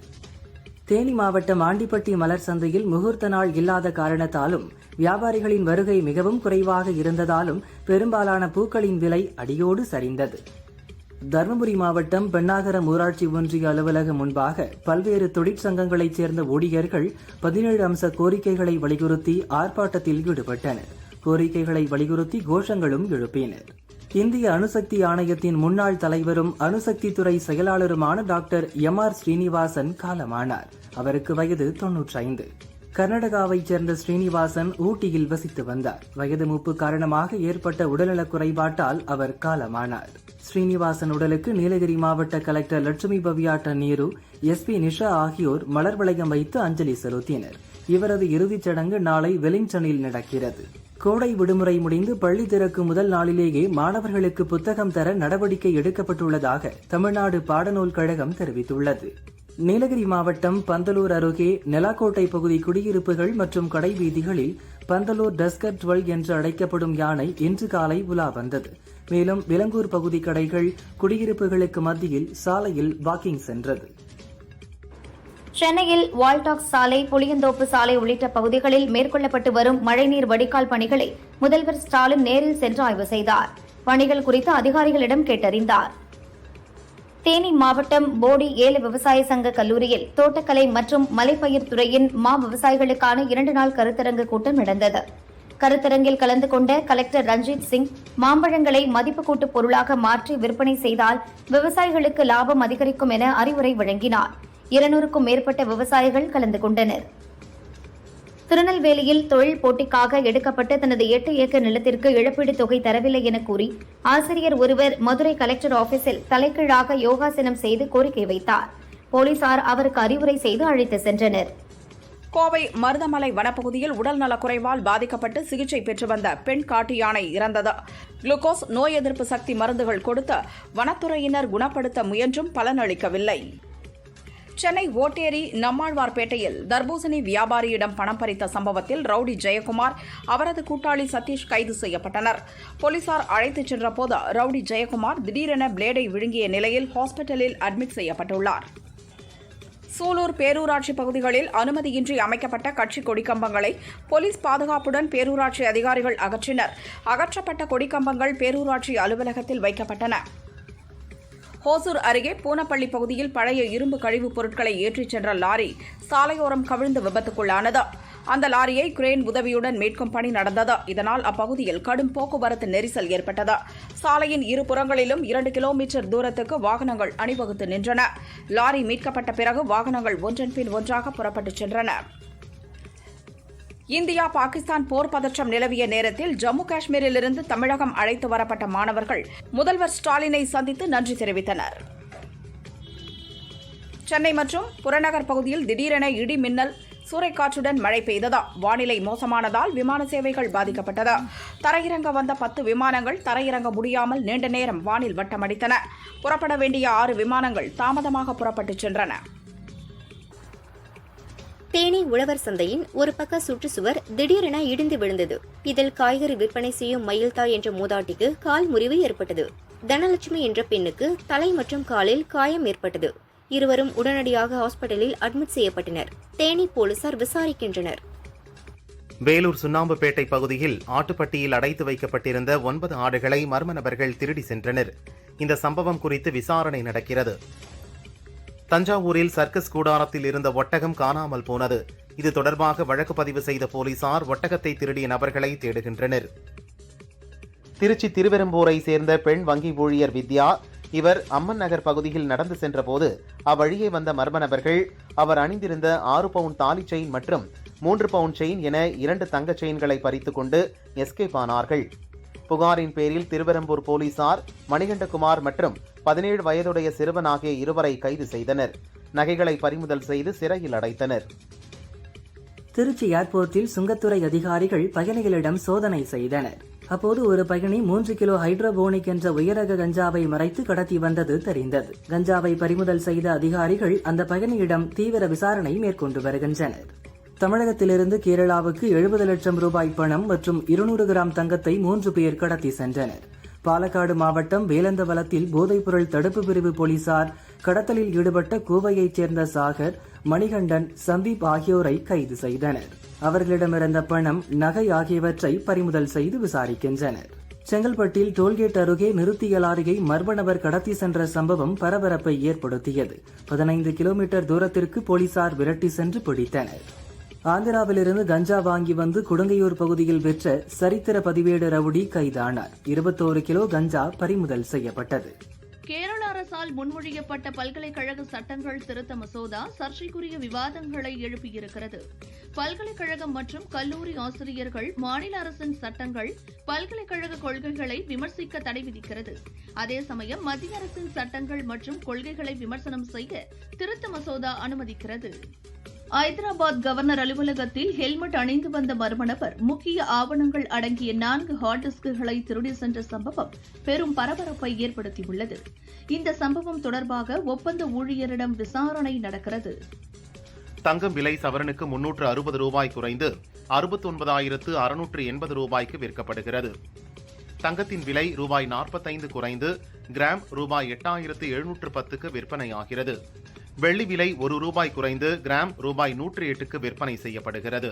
Speaker 4: தேனி மாவட்டம் ஆண்டிப்பட்டி மலர் சந்தையில் முகூர்த்த நாள் இல்லாத காரணத்தாலும் வியாபாரிகளின் வருகை மிகவும் குறைவாக இருந்ததாலும் பெரும்பாலான பூக்களின் விலை அடியோடு சரிந்தது. தருமபுரி மாவட்டம் பெண்ணாகரம் ஊராட்சி ஒன்றிய அலுவலகம் முன்பாக பல்வேறு தொழிற்சங்கங்களைச் சேர்ந்த ஊழியர்கள் 17 அம்ச கோரிக்கைகளை வலியுறுத்தி ஆர்ப்பாட்டத்தில் ஈடுபட்டனர். கோரிக்கைகளை வலியுறுத்தி கோஷங்களும் எழுப்பினர். இந்திய அணுசக்தி ஆணையத்தின் முன்னாள் தலைவரும் அணுசக்தித்துறை செயலாளருமான டாக்டர் MR ஸ்ரீனிவாசன் காலமானார். அவருக்கு வயது 95. கர்நாடகாவைச் சேர்ந்த ஸ்ரீனிவாசன் ஊட்டியில் வசித்து வந்தார். வயது மூப்பு காரணமாக ஏற்பட்ட உடல்நலக் குறைபாட்டால் அவர் காலமானார். ஸ்ரீனிவாசன் உடலுக்கு நீலகிரி மாவட்ட கலெக்டர் லட்சுமி பவ்யா டன்னீரு, SP நிஷா ஆகியோர் மலர் வளையம் வைத்து அஞ்சலி செலுத்தினர். இவரது இறுதிச் சடங்கு நாளை வெலிங்டனில் நடக்கிறது. கோடை விடுமுறை முடிந்து பள்ளி திறக்கும் முதல் நாளிலேயே மாணவர்களுக்கு புத்தகம் தர நடவடிக்கை எடுக்கப்பட்டுள்ளதாக தமிழ்நாடு பாடநூல் கழகம் தெரிவித்துள்ளது. நீலகிரி மாவட்டம் பந்தலூர் அருகே நெலாக்கோட்டை பகுதி குடியிருப்புகள் மற்றும் கடைவீதிகளில் பந்தலூர் டஸ்கர் 12 என்று அழைக்கப்படும் யானை இன்று காலை உலா வந்தது. மேலும் விலங்கூர் பகுதி கடைகள் குடியிருப்புகளுக்கு மத்தியில் சாலையில் வாக்கிங் சென்றது.
Speaker 5: சென்னையில் வால்டாக்ஸ் சாலை, புளியந்தோப்பு சாலை உள்ளிட்ட பகுதிகளில் மேற்கொள்ளப்பட்டு வரும் மழைநீர் வடிகால் பணிகளை முதல்வர் ஸ்டாலின் நேரில் சென்று ஆய்வு செய்தார். பணிகள் குறித்து அதிகாரிகளிடம் கேட்டறிந்தார். தேனி மாவட்டம் போடி 7 விவசாய சங்க கல்லூரியில் தோட்டக்கலை மற்றும் மலைப்பயிர் துறையின் விவசாயிகளுக்கான 2 நாள் கருத்தரங்கு கூட்டம் நடந்தது. கருத்தரங்கில் கலந்து கொண்ட கலெக்டர் ரஞ்சித் சிங், மாம்பழங்களை மதிப்பு கூட்டு பொருளாக மாற்றி விற்பனை செய்தால் விவசாயிகளுக்கு லாபம் அதிகரிக்கும் என அறிவுரை வழங்கினார். 200க்கும் மேற்பட்ட விவசாயிகள் கலந்து கொண்டனர். திருநெல்வேலியில் தொழில் போட்டிக்காக எடுக்கப்பட்ட தனது 8 ஏக்கர் நிலத்திற்கு இழப்பீடு தொகை தரவில்லை என கூறி ஆசிரியர் ஒருவர் மதுரை கலெக்டர் ஆபீஸில் தலைகீழாக யோகாசனம் செய்து கோரிக்கை வைத்தார். போலீசார் அவருக்கு அறிவுரை செய்து அழைத்து சென்றனர்.
Speaker 3: கோவை மருதமலை வனப்பகுதியில் உடல்நலக்குறைவால் பாதிக்கப்பட்டு சிகிச்சை பெற்று வந்த பெண் காட்டு யானை இறந்தது. குளுக்கோஸ் நோய் எதிர்ப்பு சக்தி மருந்துகள் கொடுத்து வனத்துறையினர் குணப்படுத்த முயன்றும் பலனளிக்கவில்லை. சென்னை ஓட்டேரி நம்மாழ்வார்பேட்டையில் தர்பூசணி வியாபாரியிடம் பணம் பறித்த சம்பவத்தில் ரவுடி ஜெயக்குமார், அவரது கூட்டாளி சதீஷ் கைது செய்யப்பட்டனர். போலீசார் அழைத்துச் சென்றபோது ரவுடி ஜெயக்குமார் திடீரென பிளேடை விழுங்கிய நிலையில் ஹாஸ்பிட்டலில் அட்மிட் செய்யப்பட்டுள்ளார். சூலூர் பேரூராட்சி பகுதிகளில் அனுமதியின்றி அமைக்கப்பட்ட கட்சி கொடிக்கம்பங்களை போலீஸ் பாதுகாப்புடன் பேரூராட்சி அதிகாரிகள் அகற்றினர். அகற்றப்பட்ட கொடிக்கம்பங்கள் பேரூராட்சி அலுவலகத்தில் வைக்கப்பட்டன. ஹோசூர் அருகே பூனப்பள்ளி பகுதியில் பழைய இரும்பு கழிவுப் பொருட்களை ஏற்றிச் சென்ற லாரி சாலையோரம் கவிழ்ந்து விபத்துக்குள்ளானது. அந்த லாரியை கிரேன் உதவியுடன் மீட்கும் பணி நடந்தது. இதனால் அப்பகுதியில் கடும் போக்குவரத்து நெரிசல் ஏற்பட்டது. சாலையின் இருபுறங்களிலும் 2 கிலோமீட்டர் தூரத்துக்கு வாகனங்கள் அணிவகுத்து நின்றன. லாரி மீட்கப்பட்ட பிறகு வாகனங்கள் ஒன்றன் பின் ஒன்றாக புறப்பட்டுச் சென்றன. இந்தியா பாகிஸ்தான் போர் பதற்றம் நிலவிய நேரத்தில் ஜம்மு காஷ்மீரிலிருந்து தமிழகம் அழைத்து வரப்பட்ட மாணவர்கள் முதல்வர் ஸ்டாலினை சந்தித்து நன்றி தெரிவித்தனர். சென்னை மற்றும் புறநகர் பகுதியில் திடீரென இடி மின்னல் சூறைக்காற்றுடன் மழை பெய்தது. வானிலை மோசமானதால் விமான சேவைகள் பாதிக்கப்பட்டது. தரையிறங்க வந்த 10 விமானங்கள் தரையிறங்க முடியாமல் நீண்ட நேரம் வானில் வட்டமடித்தன. புறப்பட வேண்டிய 6 விமானங்கள் தாமதமாக புறப்பட்டுச் சென்றன.
Speaker 2: தேனி உழவர் சந்தையின் ஒரு பக்க சுற்றுச்சுவர் திடீரென இடிந்து விழுந்தது. இதில் காய்கறி விற்பனை செய்யும் மயில்தாய் என்ற மூதாட்டிக்கு கால் முறிவு ஏற்பட்டது. தனலட்சுமி என்ற பெண்ணுக்கு தலை மற்றும் காலில் காயம் ஏற்பட்டது. இருவரும் உடனடியாக ஹாஸ்பிட்டலில் அட்மிட் செய்யப்பட்டனர். தேனி போலீசார் விசாரிக்கின்றனர்.
Speaker 7: வேலூர் சுண்ணாம்புப்பேட்டை பகுதியில் ஆட்டுப்பட்டியில் அடைத்து வைக்கப்பட்டிருந்த 9 ஆடுகளை மர்ம நபர்கள் திருடி சென்றனர். இந்த சம்பவம் குறித்து விசாரணை நடக்கிறது. தஞ்சாவூரில் சர்க்கஸ் கூடாரத்தில் இருந்த ஒட்டகம் காணாமல் போனது. இது தொடர்பாக வழக்கு பதிவு செய்த போலீசார் ஒட்டகத்தை திருடிய நபர்களை தேடுகின்றனர். திருச்சி திருவெரும்பூரை சேர்ந்த பெண் வங்கி ஊழியர் வித்யா, இவர் அம்மன் நகர் பகுதியில் நடந்து சென்றபோது அவ்வழியே வந்த மர்ம நபர்கள் அவர் அணிந்திருந்த 6 பவுண்ட் தாலி செயின் மற்றும் 3 பவுண்ட் செயின் என 2 தங்க செயின்களை பறித்துக் கொண்டு எஸ்கேப் ஆனார்கள். புகாரின் பேரில் திருவெரும்பூர் போலீசார் மணிகண்டகுமார் மற்றும் 17 வயதுடைய சிறுவன் ஆகிய இருவரை கைது செய்தனர். நகைகளை பறிமுதல் செய்து சிறையில் அடைத்தனர்.
Speaker 4: திருச்சி ஏர்போர்ட்டில் சுங்கத்துறை அதிகாரிகள் பயணிகளிடம் சோதனை செய்தனர். அப்போது ஒரு பயணி 3 கிலோ ஹைட்ரோபோனிக் என்ற உயரக கஞ்சாவை மறைத்து கடத்தி வந்தது தெரிந்தது. கஞ்சாவை பறிமுதல் செய்த அதிகாரிகள் அந்த பயணியிடம் தீவிர விசாரணை மேற்கொண்டு வருகின்றனர். தமிழகத்திலிருந்து கேரளாவுக்கு 70 லட்சம் ரூபாய் பணம் மற்றும் 200 கிராம் தங்கத்தை 3 பேர் கடத்தி சென்றனர். பாலக்காடு மாவட்டம் வேலந்தவலத்தில் போதைப்பொருள் தடுப்பு பிரிவு போலீசார் கடத்தலில் ஈடுபட்ட கோவையைச் சேர்ந்த சாகர், மணிகண்டன், சந்தீப் ஆகியோரை கைது செய்தனர். அவர்களிடமிருந்த பணம், நகை ஆகியவற்றை பறிமுதல் செய்து விசாரிக்கின்றனர். செங்கல்பட்டில் டோல்கேட் அருகே நிறுத்திய லாரியை மர்ம நபர் கடத்தி சென்ற சம்பவம் பரபரப்பை ஏற்படுத்தியது. 15 கிலோமீட்டர் தூரத்திற்கு போலீசார் விரட்டி சென்று பிடித்தனர். ஆந்திராவிலிருந்து கஞ்சா வாங்கி வந்து குடங்கையூர் பகுதியில் விற்ற சரித்திர பதிவேடு ரவுடி கைதானார். 21 கிலோ கஞ்சா பறிமுதல் செய்யப்பட்டது.
Speaker 6: கேரள அரசால் முன்மொழியப்பட்ட பல்கலைக்கழக சட்டங்கள் திருத்த மசோதா சர்ச்சைக்குரிய விவாதங்களை எழுப்பியிருக்கிறது. பல்கலைக்கழகம் மற்றும் கல்லூரி ஆசிரியர்கள் மாநில அரசின் சட்டங்கள், பல்கலைக்கழக கொள்கைகளை விமர்சிக்க தடை விதிக்கிறது. அதே சமயம் மத்திய அரசின் சட்டங்கள் மற்றும் கொள்கைகளை விமர்சனம் செய்ய திருத்த மசோதா அனுமதிக்கிறது. ஐதராபாத் கவர்னர் அலுவலகத்தில் ஹெல்மெட் அணிந்து வந்த மர்ம நபர் முக்கிய ஆவணங்கள் அடங்கிய 4 ஹார்ட் டிஸ்குகளை திருடி சென்ற சம்பவம் பெரும் பரபரப்பை ஏற்படுத்தியுள்ளது. இந்த சம்பவம் தொடர்பாக ஒப்பந்த ஊழியரிடம் விசாரணை நடக்கிறது.
Speaker 7: தங்கம் விலை சவரனுக்கு 360 ரூபாய் குறைந்து 69,680 ரூபாய்க்கு விற்கப்படுகிறது. தங்கத்தின் விலை ரூபாய் 45 குறைந்து கிராம் ரூபாய் 8,710க்கு விற்பனையாகிறது. வெள்ளி விலை 1 ரூபாய் குறைந்து கிராம் ரூபாய் 108க்கு விற்பனை செய்யப்படுகிறது.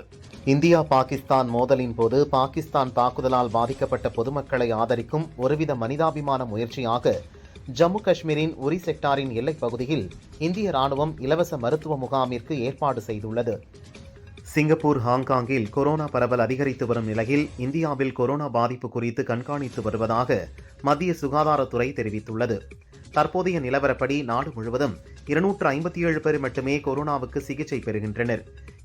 Speaker 7: இந்தியா பாகிஸ்தான் மோதலின் போது பாகிஸ்தான் தாக்குதலால் பாதிக்கப்பட்ட பொதுமக்களை ஆதரிக்கும் ஒருவித மனிதாபிமான முயற்சியாக ஜம்மு காஷ்மீரின் உரி செக்டாரின் எல்லைப் பகுதியில் இந்திய ராணுவம் இலவச மருத்துவ முகாமிற்கு ஏற்பாடு செய்துள்ளது. சிங்கப்பூர், ஹாங்காங்கில் கொரோனா பரவல் அதிகரித்து வரும் நிலையில் இந்தியாவில் கொரோனா பாதிப்பு குறித்து கண்காணித்து வருவதாக மத்திய சுகாதாரத்துறை தெரிவித்துள்ளது. தற்போதைய நிலவரப்படி நாடு முழுவதும் 257 பேர் மட்டுமே கொரோனாவுக்கு சிகிச்சை பெறுகின்றனர்.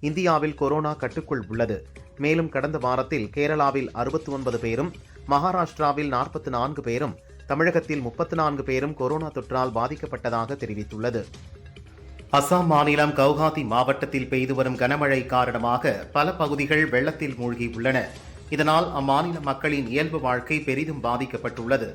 Speaker 7: இந்தியாவில் கொரோனா கட்டுக்குள் உள்ளது. மேலும் கடந்த வாரத்தில் கேரளாவில் 69 பேரும், மகாராஷ்டிராவில் 44 பேரும், தமிழகத்தில் 34 பேரும் கொரோனா தொற்றால் பாதிக்கப்பட்டதாக தெரிவித்துள்ளது. அசாம் மாநிலம் கவுஹாத்தி மாவட்டத்தில் பெய்து வரும் கனமழை காரணமாக பல பகுதிகள் வெள்ளத்தில் மூழ்கியுள்ளன. இதனால் அம்மாநில மக்களின் இயல்பு வாழ்க்கை பெரிதும் பாதிக்கப்பட்டுள்ளது.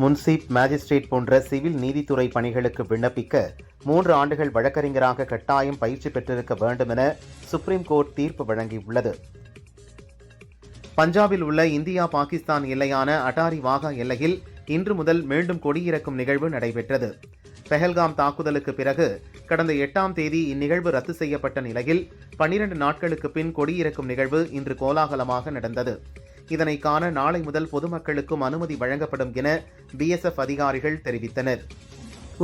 Speaker 7: முன்சிப், மேஜிஸ்ட்ரேட் போன்ற சிவில் நீதித்துறை பணிகளுக்கு விண்ணப்பிக்க 3 ஆண்டுகள் வழக்கறிஞராக கட்டாயம் பயிற்சி பெற்றிருக்க வேண்டும் என சுப்ரீம் கோர்ட் தீர்ப்பு வழங்கியுள்ளது. பஞ்சாபில் உள்ள இந்தியா பாகிஸ்தான் எல்லையான அட்டாரி வாகா எல்லையில் இன்று முதல் மீண்டும் கொடியிறக்கும் நிகழ்வு நடைபெற்றது. பெஹல்காம் தாக்குதலுக்கு பிறகு கடந்த 8ஆம் தேதி இந்நிகழ்வு ரத்து செய்யப்பட்ட நிலையில் 12 நாட்களுக்கு பின் கொடியிறக்கும் நிகழ்வு இன்று கோலாகலமாக நடந்தது. இதனை காண நாளை முதல் பொதுமக்களுக்கும் அனுமதி வழங்கப்படும் என BSF அதிகாரிகள் தெரிவித்தனர்.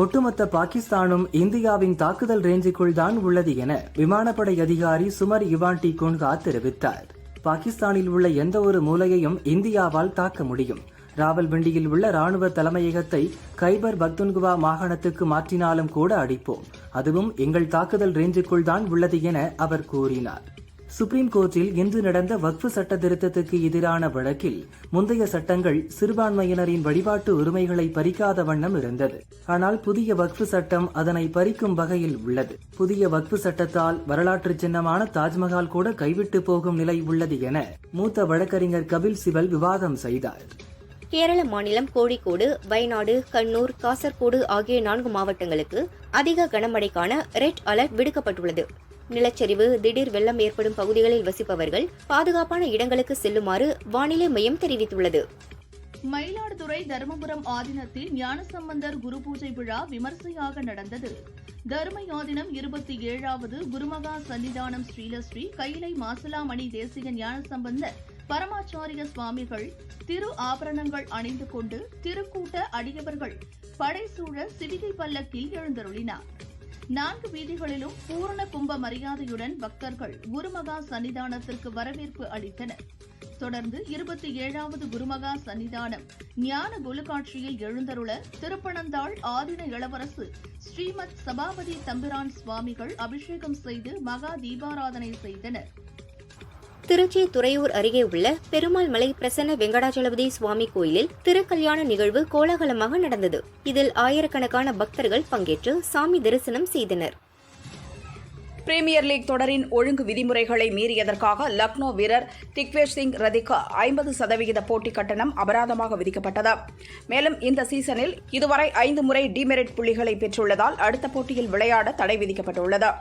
Speaker 4: ஒட்டுமொத்த பாகிஸ்தானும் இந்தியாவின் தாக்குதல் ரேஞ்சுக்குள் தான் உள்ளது என விமானப்படை அதிகாரி சுமர் இவான்டி குன்ஹா தெரிவித்தார். பாகிஸ்தானில் உள்ள எந்த ஒரு மூலையையும் இந்தியாவால் தாக்க முடியும். ராவல்பிண்டியில் உள்ள ராணுவ தலைமையகத்தை கைபர் பக்துன்குவா மாகாணத்துக்கு மாற்றினாலும் கூட அடிப்போம். அதுவும் எங்கள் தாக்குதல் ரேஞ்சுக்குள் தான் உள்ளது என அவர் கூறினார். சுப்ரீம் கோர்ட்டில் இன்று நடந்த வக்ஃபு சட்ட திருத்தத்துக்கு எதிரான வழக்கில் முந்தைய சட்டங்கள் சிறுபான்மையினரின் வழிபாட்டு உரிமைகளை பறிக்காத வண்ணம் இருந்தது. ஆனால் புதிய வக்ஃபு சட்டம் அதனை பறிக்கும் வகையில் உள்ளது. புதிய வக்ஃபு சட்டத்தால் வரலாற்று சின்னமான தாஜ்மஹால் கூட கைவிட்டு போகும் நிலை உள்ளது என மூத்த வழக்கறிஞர் கபில் சிபல் விவாதம் செய்தார்.
Speaker 2: கேரள மாநிலம் கோழிக்கோடு, வயநாடு, கண்ணூர், காசர்கோடு ஆகிய 4 மாவட்டங்களுக்கு அதிக கனமழைக்கான ரெட் அலர்ட் விடுக்கப்பட்டுள்ளது. நிலச்சரிவு, திடீர் வெள்ளம் ஏற்படும் பகுதிகளில் வசிப்பவர்கள் பாதுகாப்பான இடங்களுக்கு செல்லுமாறு வானிலை மையம் தெரிவித்துள்ளது.
Speaker 6: மயிலாடுதுறை தருமபுரம் ஆதீனத்தில் ஞானசம்பந்தர் குரு பூஜை விழா விமர்சையாக நடந்தது. தரும ஆதீனம் 27வது குருமகா சன்னிதானம் ஸ்ரீலஸ்ரீ கைலை மாசிலாமணி தேசிக ஞானசம்பந்தர் பரமாச்சாரிய சுவாமிகள் திரு ஆபரணங்கள் அணிந்து கொண்டு திருக்கூட்ட அடியவர்கள் படைசூழ சிவிகை பல்லக்கில் எழுந்தருளினார். 4 வீதிகளிலும் பூரண கும்ப மரியாதையுடன் பக்தர்கள் குருமகா சன்னிதானத்திற்கு வரவேற்பு அளித்தனர். தொடர்ந்து 27வது குருமகா சன்னிதானம் ஞான குலுக்காட்சியில் எழுந்தருள திருப்பனந்தாள் ஆதீன இளவரசு ஸ்ரீமத் சபாபதி தம்பிரான் சுவாமிகள் அபிஷேகம் செய்து மகா தீபாராதனை செய்தனர்.
Speaker 2: திருச்சி துறையூர் அருகே உள்ள பெருமாள் மலை பிரசன்ன வெங்கடாச்சலபதி சுவாமி கோயிலில் திருக்கல்யாண நிகழ்வு கோலாகலமாக நடந்தது. இதில் ஆயிரக்கணக்கான பக்தர்கள் பங்கேற்று சாமி தரிசனம் செய்தனர்.
Speaker 3: பிரீமியர் லீக் தொடரின் ஒழுங்கு விதிமுறைகளை மீறியதற்காக லக்னோ வீரர் திக்வேஷ் சிங் ரதிக்கு 50% போட்டி கட்டணம் அபராதமாக விதிக்கப்பட்டது. மேலும் இந்த சீசனில் இதுவரை 5 முறை டிமெரிட் புள்ளிகளை பெற்றுள்ளதால் அடுத்த போட்டியில் விளையாட தடை விதிக்கப்பட்டுள்ளது.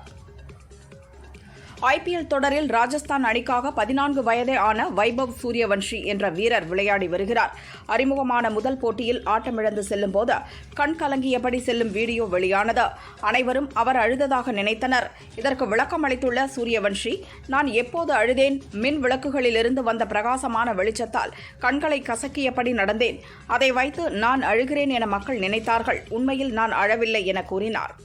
Speaker 3: IPL தொடரில் ராஜஸ்தான் அணிக்காக 14 வயதே ஆன வைபவ் சூரியவன்ஷி என்ற வீரர் விளையாடி வருகிறார். அறிமுகமான முதல் போட்டியில் ஆட்டமிழந்து செல்லும் போது கண் கலங்கியபடி செல்லும் வீடியோ வெளியானது. அனைவரும் அவர் அழுததாக நினைத்தனர். இதற்கு விளக்கம் அளித்துள்ள சூரியவன்ஷி, நான் எப்போது அழுதேன்? மின் விளக்குகளிலிருந்து வந்த பிரகாசமான வெளிச்சத்தால் கண்களை கசக்கியபடி நடந்தேன். அதை வைத்து நான் அழுகிறேன் என மக்கள் நினைத்தார்கள். உண்மையில் நான் அழவில்லை என கூறினார்.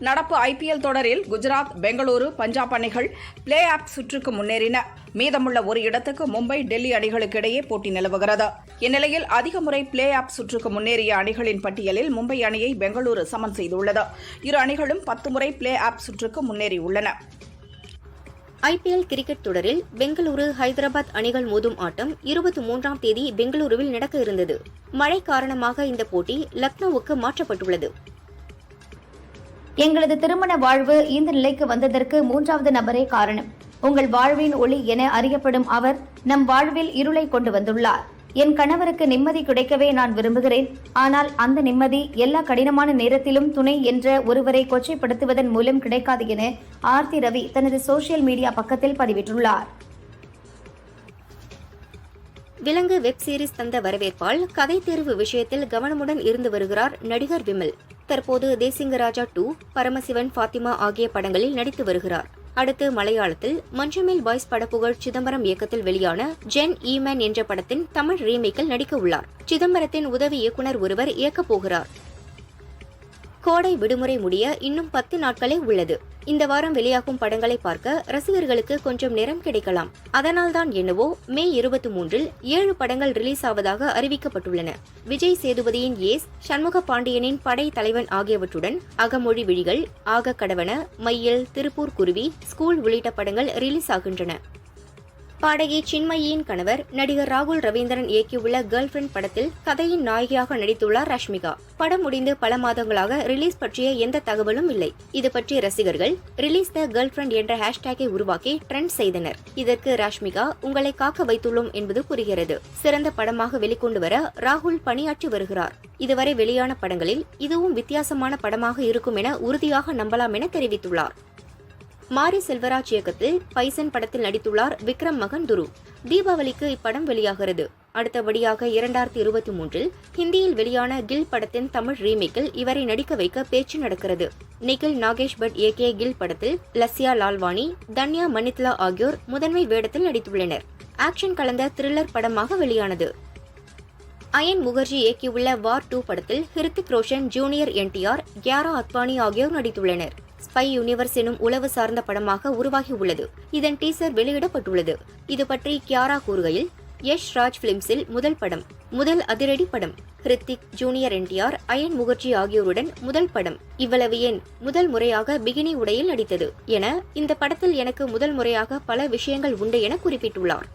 Speaker 3: நடப்பு IPL தொடரில் குஜராத், பெங்களூரு, பஞ்சாப் அணிகள் பிளே ஆஃப் சுற்றுக்கு முன்னேறின. மீதமுள்ள ஒரு இடத்துக்கு மும்பை, டெல்லி அணிகளுக்கு இடையே போட்டி நிலவுகிறது. இந்நிலையில் அதிக முறை பிளே ஆஃப் சுற்றுக்கு முன்னேறிய அணிகளின் பட்டியலில் மும்பை அணியை பெங்களூரு சமன் செய்துள்ளது. இரு அணிகளும் 10 முறை பிளே ஆஃப் சுற்றுக்கு முன்னேறியுள்ளன.
Speaker 2: IPL கிரிக்கெட் தொடரில் பெங்களூரு, ஹைதராபாத் அணிகள் மோதும் ஆட்டம் 23ஆம் தேதி பெங்களூருவில் நடக்க இருந்தது. மழை காரணமாக இந்த போட்டி லக்னோவுக்கு மாற்றப்பட்டுள்ளது.
Speaker 5: எங்களது திருமண வாழ்வு இந்த நிலைக்கு வந்ததற்கு 3வது நபரே காரணம். உங்கள் வாழ்வின் ஒளி என அறியப்படும் அவர் நம் வாழ்வில் இருளை கொண்டு வந்துள்ளார். என் கணவருக்கு நிம்மதி கிடைக்கவே நான் விரும்புகிறேன். ஆனால் அந்த நிம்மதி எல்லா கடினமான நேரத்திலும் துணை என்ற ஒருவரை கொச்சைப்படுத்துவதன் மூலம் கிடைக்காது என ஆர்த்தி ரவி தனது சோசியல் மீடியா பக்கத்தில் பதிவிட்டுள்ளார்.
Speaker 2: விலங்கு வெப் சீரிஸ் தந்த வரவேற்பால் கதை தேர்வு விஷயத்தில் கவனமுடன் இருந்து வருகிறார் நடிகர் விமல். தற்போது தேசிங்கராஜா 2, பரமசிவன், ஃபாத்திமா ஆகிய படங்களில் நடித்து வருகிறார். அடுத்து மலையாளத்தில் மஞ்சமேல் பாய்ஸ் படப்புகழ் சிதம்பரம் இயக்கத்தில் வெளியான ஜென் ஈமேன் என்ற படத்தின் தமிழ் ரீமேக்கில் நடிக்க உள்ளார். சிதம்பரத்தின் உதவி இயக்குனர் ஒருவர் இயக்கப் போகிறார். கோடை விடுமுறை முடிய இன்னும் 10 நாட்களே உள்ளது. இந்த வாரம் வெளியாகும் படங்களை பார்க்க ரசிகர்களுக்கு கொஞ்சம் நேரம் கிடைக்கலாம். அதனால்தான் என்னவோ மே 23இல் 7 படங்கள் ரிலீஸ் ஆவதாக அறிவிக்கப்பட்டுள்ளன. விஜய் சேதுபதியின் ஏஸ், சண்முக பாண்டியனின் படை தலைவன் ஆகியவற்றுடன் அகமொழி விழிகள், ஆக கடவன, மையல், திருப்பூர் குருவி, ஸ்கூல் உள்ளிட்ட படங்கள் ரிலீஸ் ஆகின்றன. பாடகி சின்மயியின் கணவர் நடிகர் ராகுல் ரவீந்திரன் இயக்கியுள்ள கேர்ள் ஃபிரெண்ட் படத்தில் கதையின் நாயகியாக நடித்துள்ளார் ரஷ்மிகா. படம் முடிந்து பல மாதங்களாக ரிலீஸ் பற்றிய எந்த தகவலும் இல்லை. இது பற்றி ரசிகர்கள் ரிலீஸ் த கேர்ள் ஃபிரெண்ட் என்ற ஹேஷ்டேக்கை உருவாக்கி ட்ரெண்ட் செய்தனர். இதற்கு ரஷ்மிகா உங்களை காக்க வைத்துள்ளோம் என்பது புரிகிறது. சிறந்த படமாக வெளிக்கொண்டு வர ராகுல் பணியாற்றி வருகிறார். இதுவரை வெளியான படங்களில் இதுவும் வித்தியாசமான படமாக இருக்கும் என உறுதியாக நம்பலாம் என தெரிவித்துள்ளார். மாரி செல்வராஜ் இயக்கத்தில் பைசன் படத்தில் நடித்துள்ளார் விக்ரம் மகன் துரு. தீபாவளிக்கு இப்படம் வெளியாகிறது. அடுத்தபடியாக 2023இல் ஹிந்தியில் வெளியான கில் படத்தின் தமிழ் ரீமேக்கில் இவரை நடிக்க வைக்க பேச்சு நடக்கிறது. நிகில் நாகேஷ் பட் இயக்கிய கில் படத்தில் லஸ்யா லால்வானி, தன்யா மணித்லா ஆகியோர் முதன்மை வேடத்தில் நடித்துள்ளனர். ஆக்ஷன் கலந்த த்ரில்லர் படமாக வெளியானது. அயன் முகர்ஜி இயக்கியுள்ள வார் 2 படத்தில் ஹிருத்திக் ரோஷன், ஜூனியர் NTR, கியாரா அத்வானி ஆகியோர் நடித்துள்ளனர். ஸ்பை யூனிவர்ஸ் எனும் உளவு சார்ந்த படமாக உருவாகியுள்ளது. இதன் டீசர் வெளியிடப்பட்டுள்ளது. இது பற்றி கியாரா கூறுகையில், யஷ் ராஜ் பிலிம்ஸில் முதல் படம், முதல் அதிரடி படம். ஹிருத்திக், ஜூனியர் NTR, அயன் முகர்ஜி ஆகியோருடன் முதல் படம். இவ்வளவு ஏன், முதல் முறையாக பிகினி உடையில் நடித்தது என இந்த படத்தில் எனக்கு முதல் முறையாக பல விஷயங்கள் உண்டு என குறிப்பிட்டுள்ளார்.